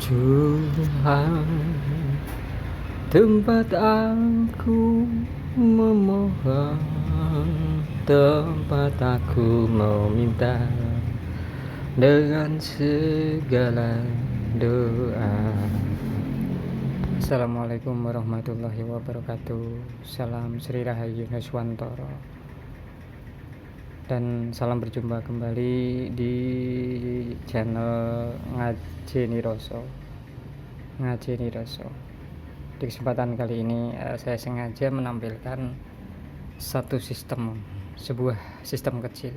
Tuhan, tempat aku memohon, tempat aku meminta dengan segala doa. Assalamualaikum warahmatullahi wabarakatuh. Salam Sri Rahayu Haswantoro. Dan salam berjumpa kembali di channel Ngaji Niroso. Di kesempatan kali ini saya sengaja menampilkan sebuah sistem kecil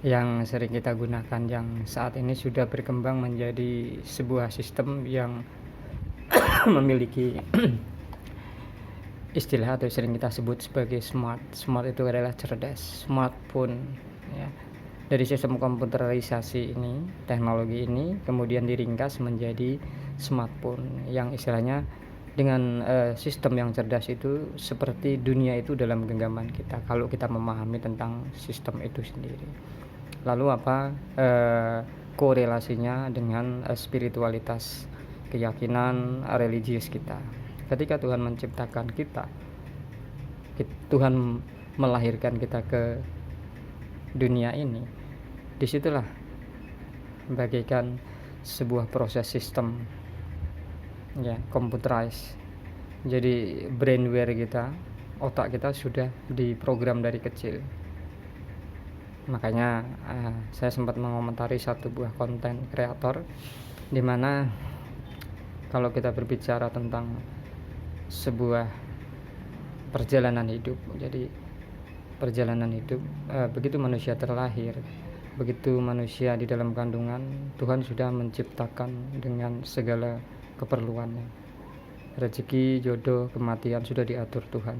yang sering kita gunakan, yang saat ini sudah berkembang menjadi sebuah sistem yang memiliki istilah atau sering kita sebut sebagai smart. Smart itu adalah cerdas, smartphone ya. Dari sistem komputerisasi ini, teknologi ini kemudian diringkas menjadi smartphone yang istilahnya dengan sistem yang cerdas itu seperti dunia itu dalam genggaman kita kalau kita memahami tentang sistem itu sendiri. Lalu apa korelasinya dengan spiritualitas, keyakinan religius kita? Ketika Tuhan menciptakan kita, Tuhan melahirkan kita ke dunia ini, disitulah bagaikan sebuah proses sistem ya, computerized. Jadi brainware kita, otak kita sudah diprogram dari kecil. Makanya saya sempat mengomentari satu buah konten kreator di mana kalau kita berbicara tentang sebuah perjalanan hidup, jadi perjalanan hidup begitu manusia terlahir, begitu manusia di dalam kandungan, Tuhan sudah menciptakan dengan segala keperluannya. Rezeki, jodoh, kematian sudah diatur Tuhan.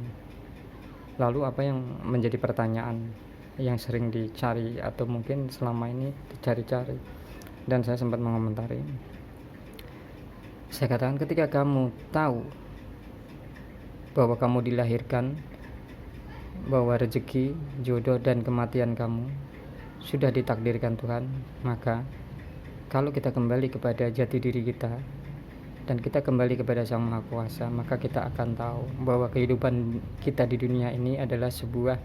Lalu apa yang menjadi pertanyaan yang sering dicari atau mungkin selama ini dicari-cari, dan saya sempat mengomentari, saya katakan ketika kamu tahu bahwa kamu dilahirkan, bahwa rezeki, jodoh, dan kematian kamu sudah ditakdirkan Tuhan, maka kalau kita kembali kepada jati diri kita dan kita kembali kepada Sang Maha Kuasa, maka kita akan tahu bahwa kehidupan kita di dunia ini adalah sebuah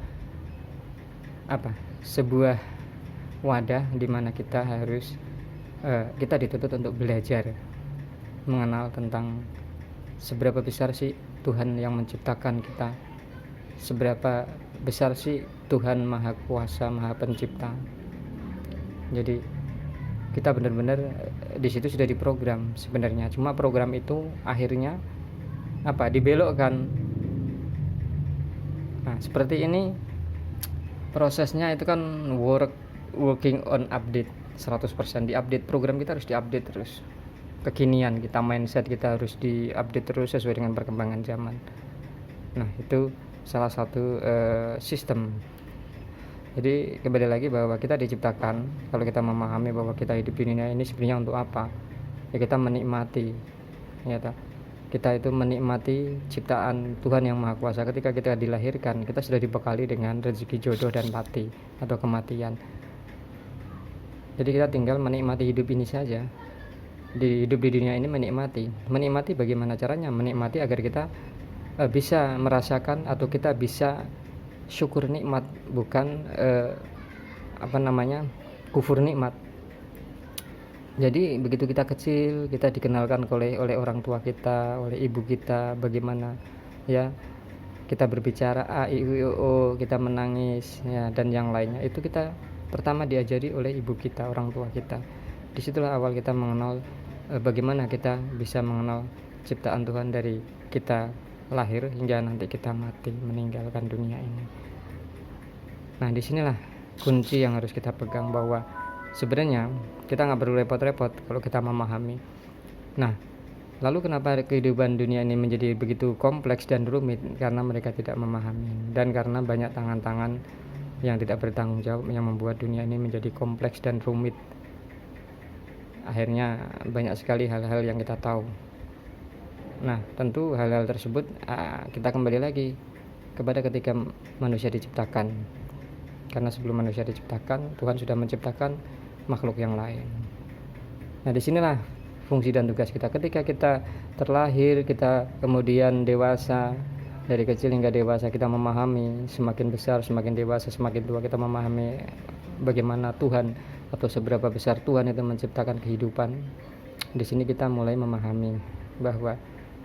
wadah di mana kita harus kita dituntut untuk belajar mengenal tentang seberapa besar sih Tuhan yang menciptakan kita, seberapa besar sih Tuhan Maha Kuasa, Maha Pencipta. Jadi kita benar-benar di situ sudah diprogram sebenarnya. Cuma program itu akhirnya dibelokkan. Nah, seperti ini prosesnya itu kan working on update 100%. Diupdate, program kita harus diupdate terus. Kekinian kita, mindset kita harus diupdate terus sesuai dengan perkembangan zaman. Nah, itu salah satu sistem. Jadi kembali lagi bahwa kita diciptakan, kalau kita memahami bahwa kita hidup di dunia ini sebenarnya untuk apa, ya kita menikmati ya, kita itu menikmati ciptaan Tuhan yang Maha Kuasa. Ketika kita dilahirkan, kita sudah dibekali dengan rezeki, jodoh, dan mati atau kematian. Jadi kita tinggal menikmati hidup ini saja. Hidup di dunia ini menikmati bagaimana caranya? Menikmati agar kita bisa merasakan atau kita bisa syukur nikmat, bukan kufur nikmat. Jadi begitu kita kecil, kita dikenalkan oleh orang tua kita, oleh ibu kita, bagaimana ya kita berbicara a i u o, kita menangis ya, dan yang lainnya itu kita pertama diajari oleh ibu kita, orang tua kita. Disitulah awal kita mengenal bagaimana kita bisa mengenal ciptaan Tuhan dari kita lahir hingga nanti kita mati meninggalkan dunia ini. Nah, disinilah kunci yang harus kita pegang, bahwa sebenarnya kita nggak perlu repot-repot kalau kita memahami. Nah, lalu kenapa kehidupan dunia ini menjadi begitu kompleks dan rumit? Karena mereka tidak memahami, dan karena banyak tangan-tangan yang tidak bertanggung jawab yang membuat dunia ini menjadi kompleks dan rumit. Akhirnya banyak sekali hal-hal yang kita tahu. Nah, tentu hal-hal tersebut kita kembali lagi kepada ketika manusia diciptakan. Karena sebelum manusia diciptakan, Tuhan sudah menciptakan makhluk yang lain. Nah, disinilah fungsi dan tugas kita. Ketika kita terlahir, kita kemudian dewasa, dari kecil hingga dewasa kita memahami, semakin besar, semakin dewasa, semakin tua kita memahami bagaimana Tuhan atau seberapa besar Tuhan itu menciptakan kehidupan. Di sini kita mulai memahami bahwa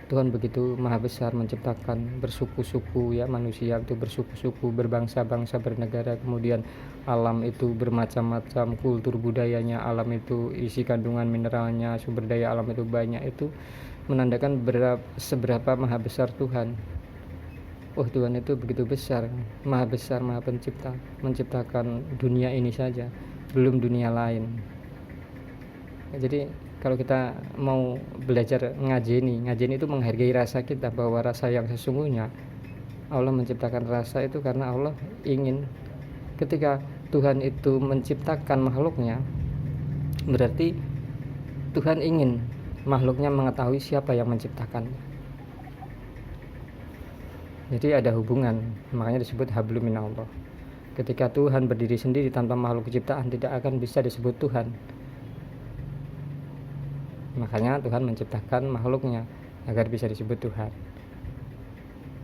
Tuhan begitu maha besar menciptakan bersuku-suku, ya, manusia itu bersuku-suku, berbangsa-bangsa, bernegara, kemudian alam itu bermacam-macam, kultur budayanya, alam itu isi kandungan mineralnya, sumber daya alam itu banyak. Itu menandakan seberapa maha besar Tuhan. Oh, Tuhan itu begitu besar, maha pencipta, menciptakan dunia ini saja, belum dunia lain. Jadi kalau kita mau belajar ngajeni itu menghargai rasa kita, bahwa rasa yang sesungguhnya, Allah menciptakan rasa itu karena Allah ingin. Ketika Tuhan itu menciptakan makhluknya, berarti Tuhan ingin makhluknya mengetahui siapa yang menciptakannya. Jadi ada hubungan, makanya disebut hablum minallah. Ketika Tuhan berdiri sendiri tanpa makhluk ciptaan, tidak akan bisa disebut Tuhan. Makanya Tuhan menciptakan makhluknya agar bisa disebut Tuhan.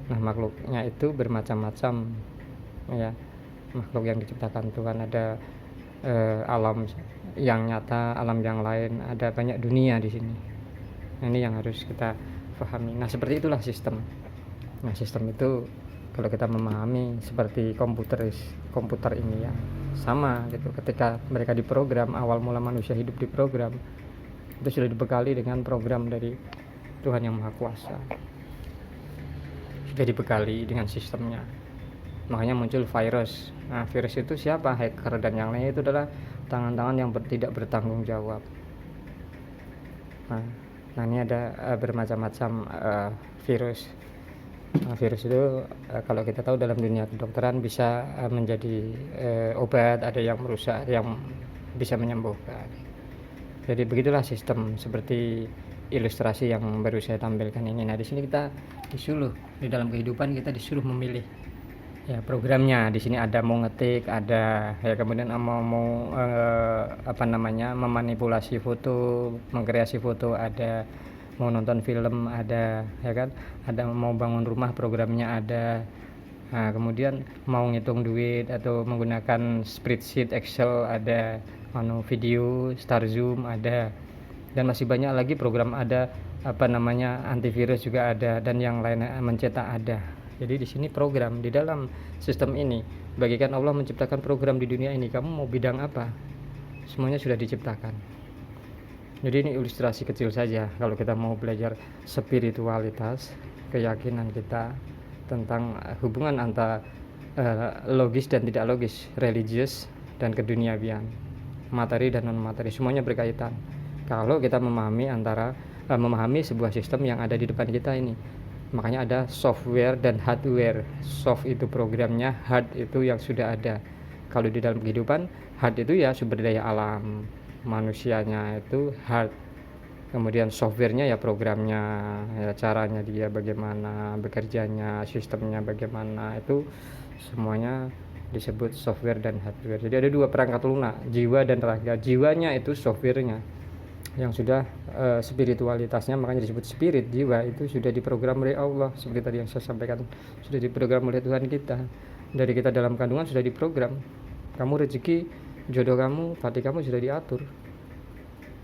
Nah, makhluknya itu bermacam-macam, ya. Makhluk yang diciptakan Tuhan ada alam yang nyata, alam yang lain, ada banyak dunia di sini. Nah, ini yang harus kita pahami. Nah, seperti itulah sistem. Nah, sistem itu kalau kita memahami seperti komputer ini, ya, sama gitu. Ketika mereka diprogram, awal mula manusia hidup diprogram, itu sudah dibekali dengan program dari Tuhan yang Maha Kuasa, sudah dibekali dengan sistemnya. Makanya muncul virus. Nah, virus itu siapa? Hacker dan yang lain itu adalah tangan-tangan yang tidak bertanggung jawab. Nah, ini ada bermacam-macam virus. Nah, virus itu kalau kita tahu dalam dunia kedokteran bisa menjadi obat, ada yang merusak, ada yang bisa menyembuhkan. Jadi begitulah sistem, seperti ilustrasi yang baru saya tampilkan ini. Nah, di sini kita disuruh, di dalam kehidupan kita disuruh memilih, ya, programnya. Di sini ada mau ngetik, ada, ya, kemudian mau memanipulasi foto, mengkreasi foto, ada mau nonton film, ada, ya kan, ada mau bangun rumah, programnya ada. Nah, kemudian mau ngitung duit atau menggunakan spreadsheet, Excel, ada, video, Star Zoom ada, dan masih banyak lagi program ada, antivirus juga ada, dan yang lain mencetak ada. Jadi di sini program di dalam sistem ini, bagikan Allah menciptakan program di dunia ini. Kamu mau bidang apa? Semuanya sudah diciptakan. Jadi ini ilustrasi kecil saja kalau kita mau belajar spiritualitas, keyakinan kita tentang hubungan antara logis dan tidak logis, religius dan keduniawian, materi dan non materi, semuanya berkaitan. Kalau kita memahami sebuah sistem yang ada di depan kita ini, makanya ada software dan hardware. Soft itu programnya, hard itu yang sudah ada. Kalau di dalam kehidupan, hard itu ya sumber daya alam, manusianya itu hard. Kemudian softwarenya ya programnya, ya caranya dia bagaimana, bekerjanya, sistemnya bagaimana, itu semuanya disebut software dan hardware. Jadi ada dua perangkat lunak, jiwa dan raga. Jiwanya itu softwarenya yang sudah spiritualitasnya, makanya disebut spirit. Jiwa itu sudah diprogram oleh Allah, seperti tadi yang saya sampaikan, sudah diprogram oleh Tuhan kita. Dari kita dalam kandungan sudah diprogram. Kamu rezeki, jodoh kamu, hati kamu sudah diatur.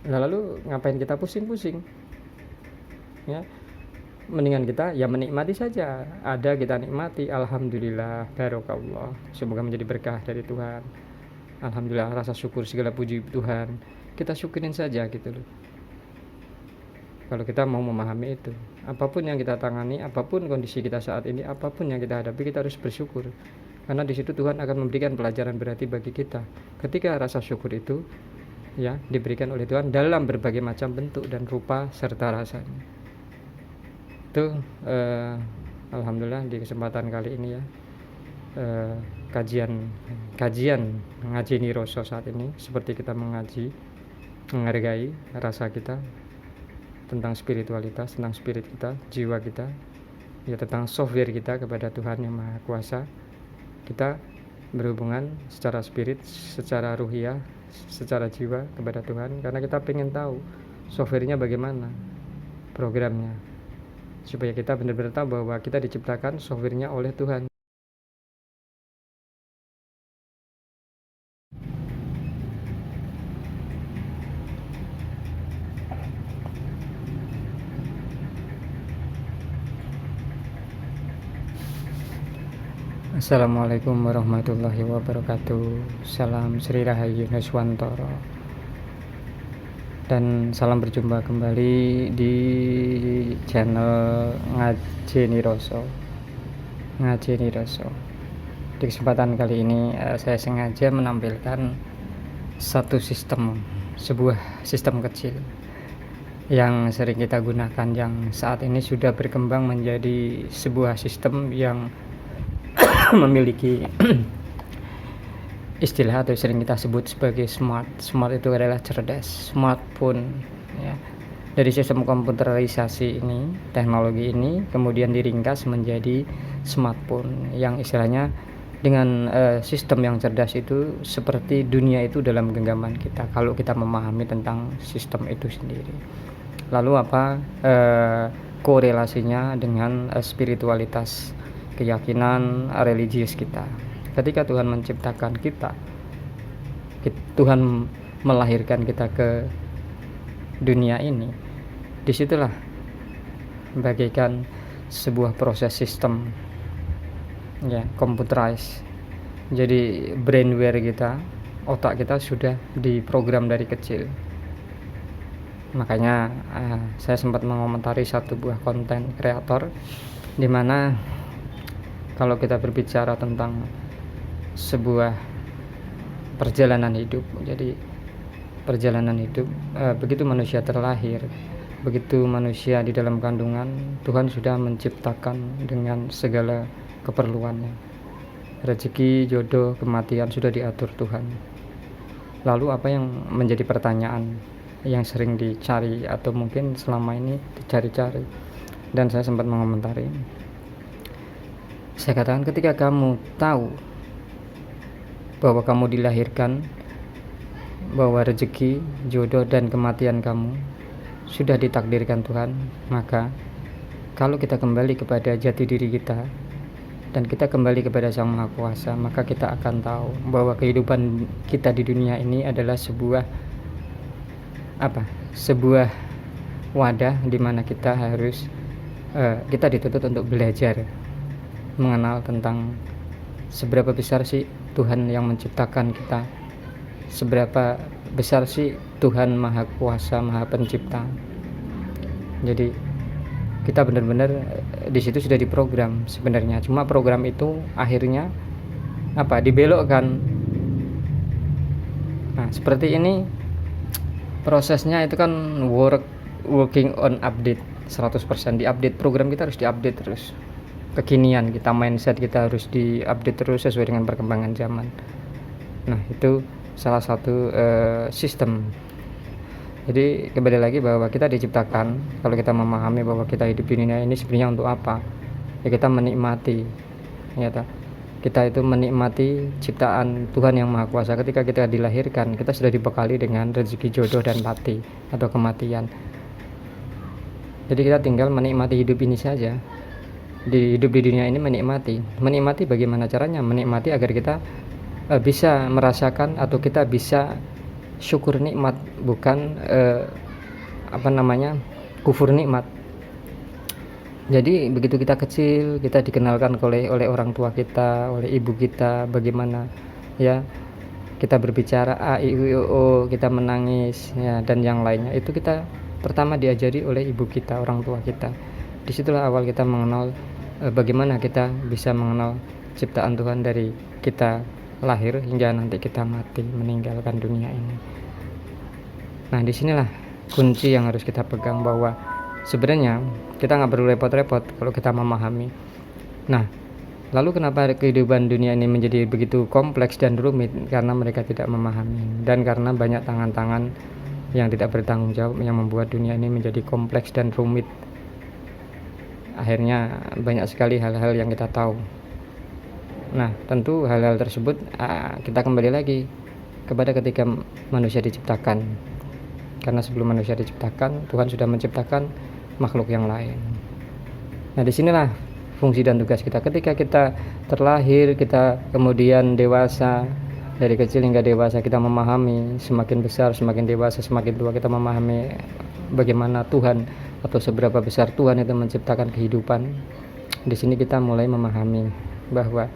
Nah, lalu ngapain kita pusing-pusing, ya? Mendingan kita ya menikmati saja. Ada kita nikmati, alhamdulillah, barokallah, semoga menjadi berkah dari Tuhan. Alhamdulillah, rasa syukur, segala puji Tuhan, kita syukurin saja gitu loh. Kalau kita mau memahami itu, apapun yang kita tangani, apapun kondisi kita saat ini, apapun yang kita hadapi, kita harus bersyukur, karena di situ Tuhan akan memberikan pelajaran berarti bagi kita. Ketika rasa syukur itu, ya, diberikan oleh Tuhan dalam berbagai macam bentuk dan rupa serta rasanya. Itu alhamdulillah di kesempatan kali ini, ya, kajian ngajeni rasa saat ini, seperti kita menghargai rasa kita tentang spiritualitas, tentang spirit kita, jiwa kita, ya, tentang software kita kepada Tuhan yang Maha Kuasa. Kita berhubungan secara spirit, secara ruhiyah, secara jiwa kepada Tuhan, karena kita pengen tahu softwarenya bagaimana, programnya, supaya kita benar-benar tahu bahwa kita diciptakan softwarenya oleh Tuhan. Assalamualaikum warahmatullahi wabarakatuh. Salam Sri Rahayu Nuswantoro. Dan salam berjumpa kembali di channel Ngajeni Roso. Di kesempatan kali ini saya sengaja menampilkan sebuah sistem kecil yang sering kita gunakan, yang saat ini sudah berkembang menjadi sebuah sistem yang memiliki istilah atau sering kita sebut sebagai smart. Smart itu adalah cerdas, smartphone ya. Dari sistem komputerisasi ini, teknologi ini kemudian diringkas menjadi smartphone yang istilahnya dengan sistem yang cerdas itu seperti dunia itu dalam genggaman kita kalau kita memahami tentang sistem itu sendiri. Lalu apa korelasinya dengan spiritualitas, keyakinan religius kita? Ketika Tuhan menciptakan kita, Tuhan melahirkan kita ke dunia ini, disitulah bagaikan sebuah proses sistem ya, computerized. Jadi brainware kita, otak kita sudah diprogram dari kecil. Makanya saya sempat mengomentari satu buah konten kreator di mana kalau kita berbicara tentang sebuah perjalanan hidup, jadi perjalanan hidup begitu manusia terlahir, begitu manusia di dalam kandungan, Tuhan sudah menciptakan dengan segala keperluannya. Rezeki, jodoh, kematian sudah diatur Tuhan. Lalu apa yang menjadi pertanyaan yang sering dicari atau mungkin selama ini dicari-cari, dan saya sempat mengomentari, saya katakan, ketika kamu tahu bahwa kamu dilahirkan, bahwa rezeki, jodoh, dan kematian kamu sudah ditakdirkan Tuhan, maka kalau kita kembali kepada jati diri kita dan kita kembali kepada Sang Maha Kuasa, maka kita akan tahu bahwa kehidupan kita di dunia ini adalah sebuah wadah di mana kita harus kita dituntut untuk belajar mengenal tentang seberapa besar sih Tuhan yang menciptakan kita, seberapa besar sih Tuhan Maha Kuasa, Maha Pencipta. Jadi kita benar-benar di situ sudah diprogram sebenarnya. Cuma program itu akhirnya dibelokkan. Nah, seperti ini prosesnya itu kan working on update 100%. Diupdate, program kita harus diupdate terus. Kekinian kita, mindset kita harus diupdate terus sesuai dengan perkembangan zaman. Nah, itu salah satu sistem. Jadi kembali lagi bahwa kita diciptakan, kalau kita memahami bahwa kita hidup di dunia ini sebenarnya untuk apa? Ya kita menikmati, ya kita itu menikmati ciptaan Tuhan yang Maha Kuasa. Ketika kita dilahirkan, kita sudah dibekali dengan rezeki, jodoh, dan mati atau kematian. Jadi kita tinggal menikmati hidup ini saja. Hidup di dunia ini menikmati bagaimana caranya? Menikmati agar kita bisa merasakan atau kita bisa syukur nikmat, bukan kufur nikmat. Jadi begitu kita kecil, kita dikenalkan oleh orang tua kita, oleh ibu kita, bagaimana ya kita berbicara a, i, u, o, kita menangis ya, dan yang lainnya. Itu kita pertama diajari oleh ibu kita, orang tua kita. Disitulah awal kita mengenal bagaimana kita bisa mengenal ciptaan Tuhan dari kita lahir hingga nanti kita mati, meninggalkan dunia ini. Nah, disinilah kunci yang harus kita pegang, bahwa sebenarnya kita nggak perlu repot-repot kalau kita memahami. Nah, lalu kenapa kehidupan dunia ini menjadi begitu kompleks dan rumit? Karena mereka tidak memahami, dan karena banyak tangan-tangan yang tidak bertanggung jawab yang membuat dunia ini menjadi kompleks dan rumit. Akhirnya banyak sekali hal-hal yang kita tahu. Nah, tentu hal-hal tersebut kita kembali lagi kepada ketika manusia diciptakan. karena sebelum manusia diciptakan Tuhan sudah menciptakan makhluk yang lain. Nah disinilah fungsi dan tugas kita ketika kita terlahir, kita kemudian dewasa. Dari kecil hingga dewasa kita memahami, semakin besar, semakin dewasa, semakin tua kita memahami bagaimana Tuhan atau seberapa besar Tuhan itu menciptakan kehidupan. Di sini kita mulai memahami bahwa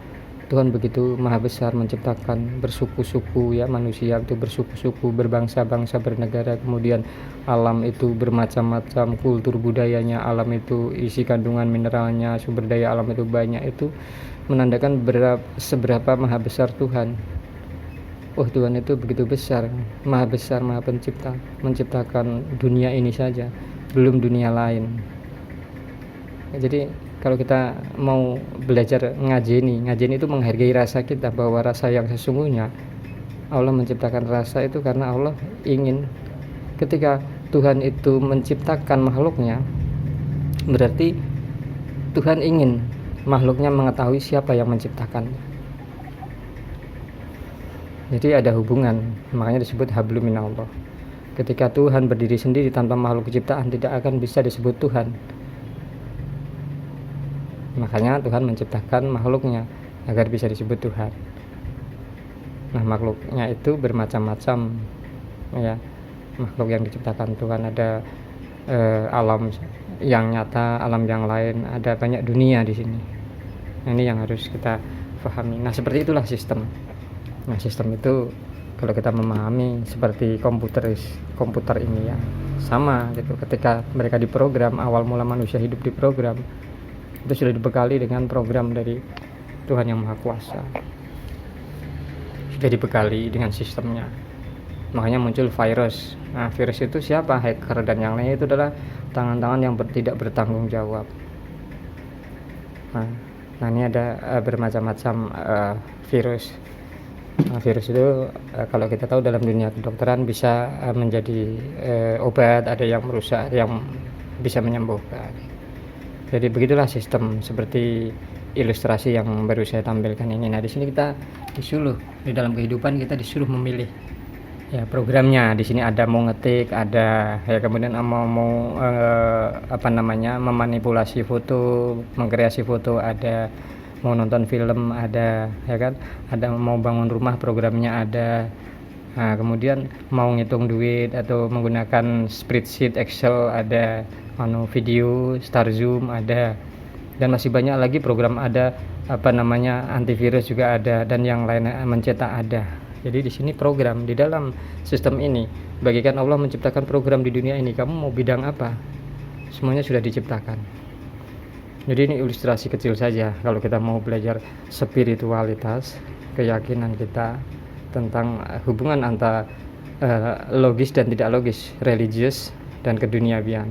Tuhan begitu maha besar menciptakan bersuku-suku, ya, manusia itu bersuku-suku, berbangsa-bangsa, bernegara, kemudian alam itu bermacam-macam, kultur budayanya, alam itu isi kandungan mineralnya, sumber daya alam itu banyak. Itu menandakan seberapa maha besar Tuhan. Oh, Tuhan itu begitu besar, maha pencipta, menciptakan dunia ini saja, belum dunia lain. Jadi kalau kita mau belajar ngajeni itu menghargai rasa kita, bahwa rasa yang sesungguhnya Allah menciptakan rasa itu karena Allah ingin. Ketika Tuhan itu menciptakan makhluknya, berarti Tuhan ingin makhluknya mengetahui siapa yang menciptakannya. Jadi ada hubungan, makanya disebut hablum minallah. Ketika Tuhan berdiri sendiri tanpa makhluk ciptaan, tidak akan bisa disebut Tuhan. Makanya Tuhan menciptakan makhluknya agar bisa disebut Tuhan. Nah, makhluknya itu bermacam-macam, ya. Makhluk yang diciptakan Tuhan ada alam yang nyata, alam yang lain, ada banyak dunia di sini. Nah, ini yang harus kita pahami. Nah, seperti itulah sistem. Nah, sistem itu kalau kita memahami seperti komputer ini ya, sama gitu. Ketika mereka diprogram, awal mula manusia hidup diprogram, itu sudah dibekali dengan program dari Tuhan yang Maha Kuasa, sudah dibekali dengan sistemnya. Makanya muncul virus. Nah, virus itu siapa? Hacker dan yang lainnya itu adalah tangan-tangan yang tidak bertanggung jawab. Nah ini ada bermacam-macam virus. Nah, virus itu kalau kita tahu dalam dunia kedokteran bisa menjadi obat, ada yang merusak, ada yang bisa menyembuhkan. Jadi begitulah sistem, seperti ilustrasi yang baru saya tampilkan ini. Nah, di sini kita disuruh, di dalam kehidupan kita disuruh memilih ya programnya. Di sini ada mau ngetik, ada ya, kemudian mau memanipulasi foto, mengkreasi foto, ada mau nonton film, ada ya kan, ada mau bangun rumah, programnya ada. Nah, kemudian mau ngitung duit atau menggunakan spreadsheet, Excel, ada, video, Star Zoom ada, dan masih banyak lagi program, ada antivirus juga ada, dan yang lain mencetak ada. Jadi di sini program di dalam sistem ini, bagikan Allah menciptakan program di dunia ini. Kamu mau bidang apa? Semuanya sudah diciptakan. Jadi ini ilustrasi kecil saja kalau kita mau belajar spiritualitas, keyakinan kita tentang hubungan antara logis dan tidak logis, religius dan keduniawian,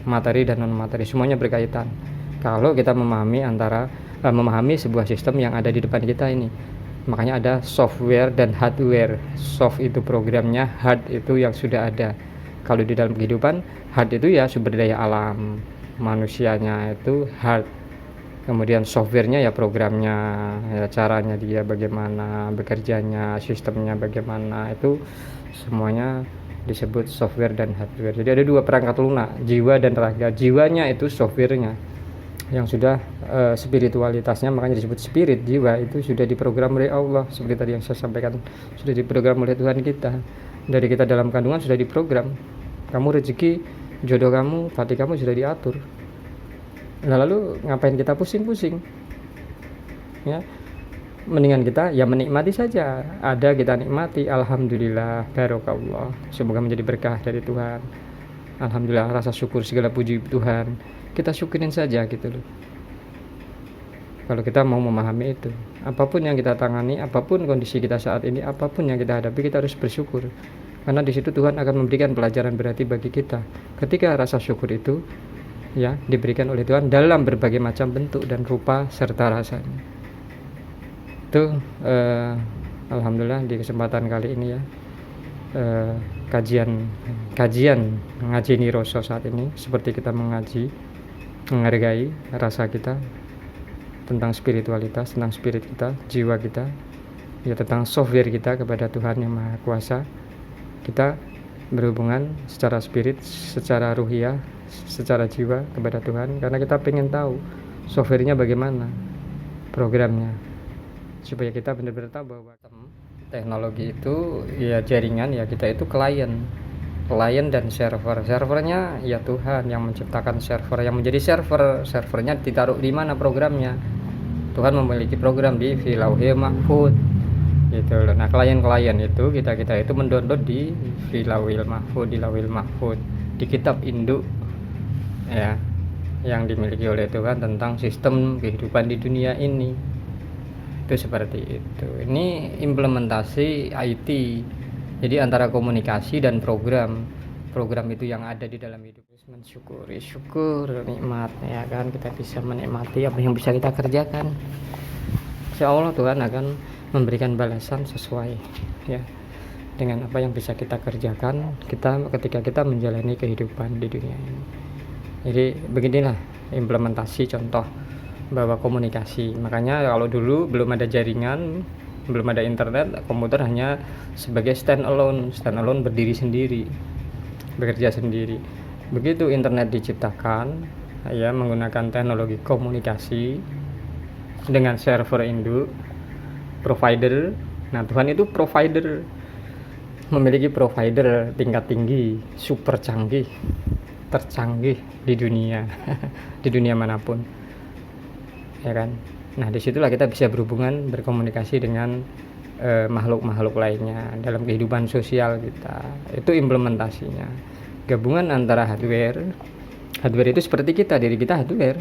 materi dan non materi, semuanya berkaitan. Kalau kita memahami sebuah sistem yang ada di depan kita ini, makanya ada software dan hardware. Soft itu programnya, hard itu yang sudah ada. Kalau di dalam kehidupan, hard itu ya sumber daya alam, manusianya itu hard, kemudian softwarenya ya programnya, ya caranya dia bagaimana bekerjanya, sistemnya bagaimana, itu semuanya disebut software dan hardware. Jadi ada dua perangkat lunak, jiwa dan raga. Jiwanya itu softwarenya yang sudah spiritualitasnya, makanya disebut spirit. Jiwa itu sudah diprogram oleh Allah, seperti tadi yang saya sampaikan, sudah diprogram oleh Tuhan kita. Dari kita dalam kandungan sudah diprogram. Kamu rezeki, jodoh kamu, hati kamu sudah diatur. Nah, lalu ngapain kita pusing-pusing? Ya, mendingan kita ya menikmati saja. Ada kita nikmati, alhamdulillah, barokallah. Semoga menjadi berkah dari Tuhan. Alhamdulillah, rasa syukur, segala puji Tuhan. Kita syukurin saja gitu loh. Kalau kita mau memahami itu, apapun yang kita tangani, apapun kondisi kita saat ini, apapun yang kita hadapi, kita harus bersyukur. Karena di situ Tuhan akan memberikan pelajaran berarti bagi kita. Ketika rasa syukur itu ya diberikan oleh Tuhan dalam berbagai macam bentuk dan rupa serta rasanya. Itu alhamdulillah di kesempatan kali ini ya, kajian ngajeni rasa saat ini, seperti kita menghargai rasa kita tentang spiritualitas, tentang spirit kita, jiwa kita, ya tentang software kita kepada Tuhan yang Maha Kuasa. Kita berhubungan secara spirit, secara ruhiyah, secara jiwa kepada Tuhan, karena kita pengen tahu softwarenya bagaimana, programnya, supaya kita benar-benar tahu bahwa teknologi itu ya jaringan, ya kita itu klien dan servernya ya Tuhan yang menciptakan server, yang menjadi servernya ditaruh di mana programnya. Tuhan memiliki program di Lauhil Mahfud gitu loh. Nah klien itu kita itu mendownload di Lauhil Mahfud, di kitab induk ya yang dimiliki oleh Tuhan tentang sistem kehidupan di dunia ini. Itu seperti itu. Ini implementasi IT. Jadi antara komunikasi dan program itu yang ada di dalam hidup. Mensyukuri, syukur nikmat ya kan, kita bisa menikmati apa yang bisa kita kerjakan. Insya Allah Tuhan akan memberikan balasan sesuai ya dengan apa yang bisa kita kerjakan ketika kita menjalani kehidupan di dunia ini. Jadi beginilah implementasi contoh bahwa komunikasi. Makanya kalau dulu belum ada jaringan, belum ada internet, komputer hanya sebagai stand alone berdiri sendiri, bekerja sendiri. Begitu internet diciptakan ya menggunakan teknologi komunikasi dengan server induk, provider. Nah Tuhan itu provider, memiliki provider tingkat tinggi, super canggih, tercanggih di dunia di dunia manapun ya kan. Nah disitulah kita bisa berhubungan, berkomunikasi dengan makhluk-makhluk lainnya dalam kehidupan sosial kita. Itu implementasinya, gabungan antara hardware itu seperti kita, diri kita hardware,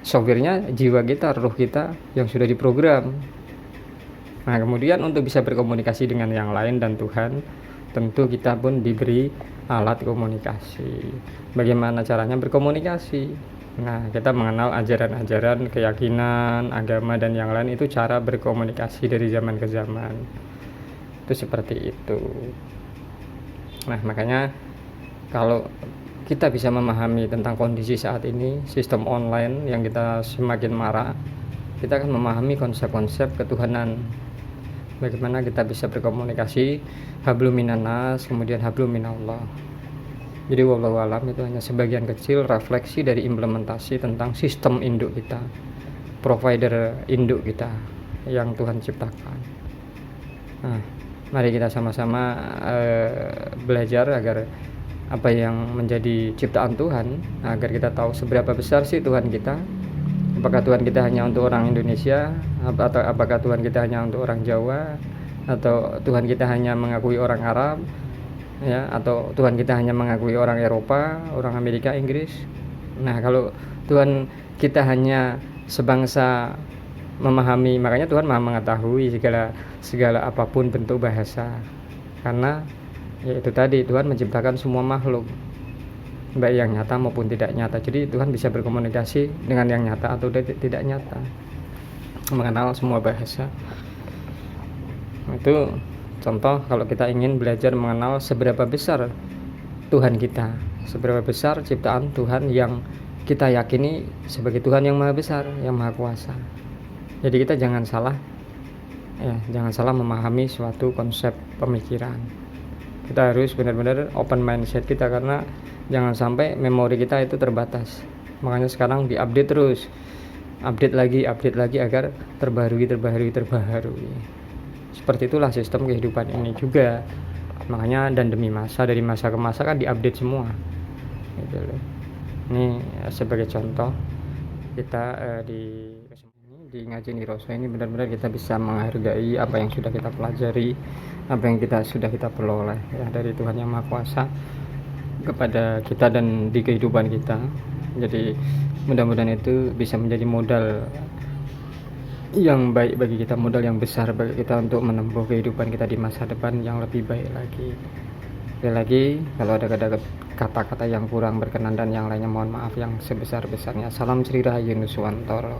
softwarenya jiwa kita, ruh kita yang sudah diprogram. Nah kemudian untuk bisa berkomunikasi dengan yang lain dan Tuhan, tentu kita pun diberi alat komunikasi. Bagaimana caranya berkomunikasi? Nah kita mengenal ajaran-ajaran, keyakinan, agama dan yang lain, itu cara berkomunikasi dari zaman ke zaman. Itu seperti itu. Nah makanya kalau kita bisa memahami tentang kondisi saat ini, sistem online yang kita semakin marak, kita akan memahami konsep-konsep ketuhanan. Bagaimana kita bisa berkomunikasi, hablum minannas, kemudian hablum minallah. Jadi wallahu alam itu hanya sebagian kecil refleksi dari implementasi tentang sistem induk kita, provider induk kita yang Tuhan ciptakan. Nah mari kita sama-sama belajar agar apa yang menjadi ciptaan Tuhan, agar kita tahu seberapa besar sih Tuhan kita. Apakah Tuhan kita hanya untuk orang Indonesia, atau apakah Tuhan kita hanya untuk orang Jawa, atau Tuhan kita hanya mengakui orang Arab ya, atau Tuhan kita hanya mengakui orang Eropa, orang Amerika, Inggris. Nah kalau Tuhan kita hanya sebangsa memahami, makanya Tuhan maha mengetahui segala apapun bentuk bahasa, karena yaitu tadi Tuhan menciptakan semua makhluk, baik yang nyata maupun tidak nyata. Jadi Tuhan bisa berkomunikasi dengan yang nyata atau tidak nyata, mengenal semua bahasa. Itu contoh kalau kita ingin belajar mengenal seberapa besar Tuhan kita, seberapa besar ciptaan Tuhan yang kita yakini sebagai Tuhan yang maha besar, yang maha kuasa. Jadi kita jangan salah memahami suatu konsep pemikiran. Kita harus benar-benar open mindset kita, karena jangan sampai memori kita itu terbatas. Makanya sekarang diupdate terus, update lagi agar terbaharui. Seperti itulah sistem kehidupan ini juga. Makanya dan demi masa, dari masa ke masa kan diupdate semua gitu loh. Ini sebagai contoh kita di ngaji Niroso ini benar-benar kita bisa menghargai apa yang sudah kita pelajari, apa yang sudah kita peroleh ya dari Tuhan yang Maha Kuasa kepada kita dan di kehidupan kita. Jadi mudah-mudahan itu bisa menjadi modal yang baik bagi kita, modal yang besar bagi kita untuk menempuh kehidupan kita di masa depan yang lebih baik lagi. Sekali lagi, kalau ada kata-kata yang kurang berkenan dan yang lainnya mohon maaf yang sebesar-besarnya. Salam Sri Rahayu Nuswantoro.